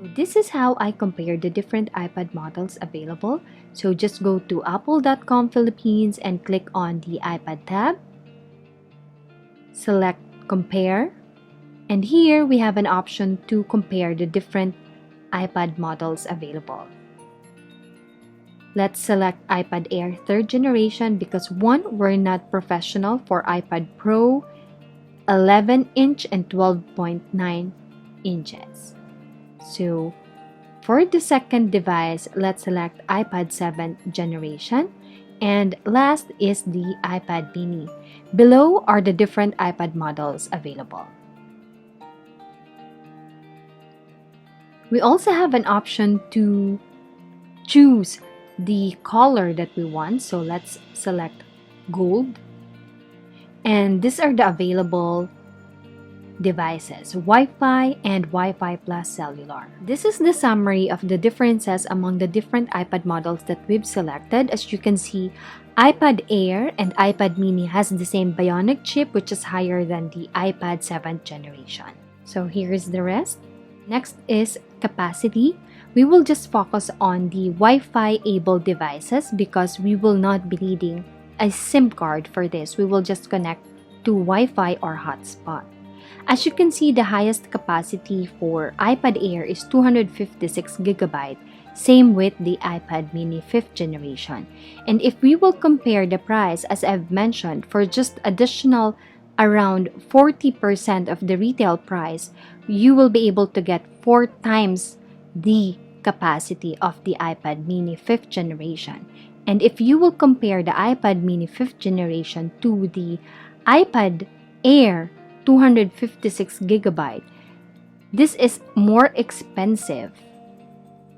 This is how I compare the different iPad models available. So just go to apple.com Philippines and click on the iPad tab. Select Compare. And here we have an option to compare the different iPad models available. Let's select iPad Air 3rd generation because one, we're not professional for iPad Pro 11-inch and 12.9 inches. So for the second device, let's select iPad 7th generation. And last is the iPad mini. Below are the different iPad models available. We also have an option to choose the color that we want. So let's select gold. And these are the available devices, Wi-Fi and Wi-Fi plus cellular. This is the summary of the differences among the different iPad models that we've selected. As you can see, iPad Air and iPad mini has the same Bionic chip, which is higher than the iPad 7th generation. So here's the rest. Next is capacity. We will just focus on the Wi-Fi able devices because we will not be needing a SIM card for this. We will just connect to Wi-Fi or hotspot. As you can see, the highest capacity for iPad Air is 256 GB, same with the iPad mini 5th generation. And if we will compare the price, as I've mentioned, for just additional around 40% of the retail price, you will be able to get 4 times the capacity of the iPad mini 5th generation. And if you will compare the iPad mini 5th generation to the iPad Air 256 GB, this is more expensive,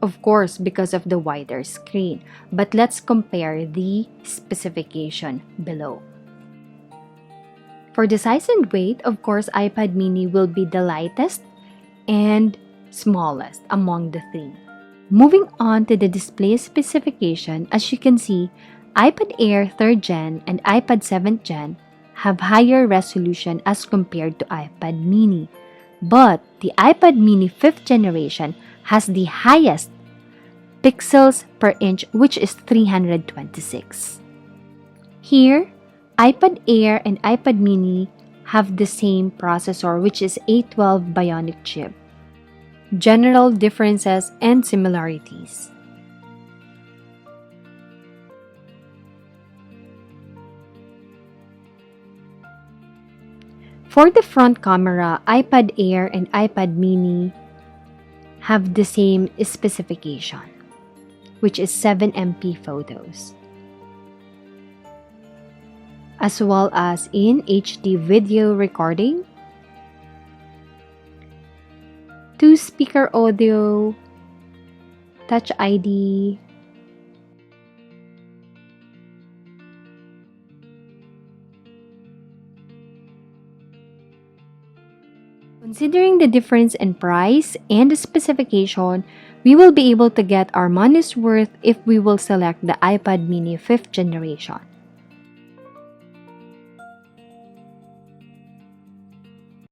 of course, because of the wider screen. But let's compare the specification below. For the size and weight, of course, iPad mini will be the lightest and smallest among the three. Moving on to the display specification, as you can see, iPad Air 3rd Gen and iPad 7th Gen have higher resolution as compared to iPad mini. But the iPad mini 5th generation has the highest pixels per inch, which is 326. Here, iPad Air and iPad mini have the same processor, which is A12 Bionic chip. General differences and similarities. For the front camera, iPad Air and iPad mini have the same specification, which is 7MP photos, as well as in HD video recording, 2-speaker audio, Touch ID, Considering the difference in price and the specification, we will be able to get our money's worth if we will select the iPad mini 5th generation.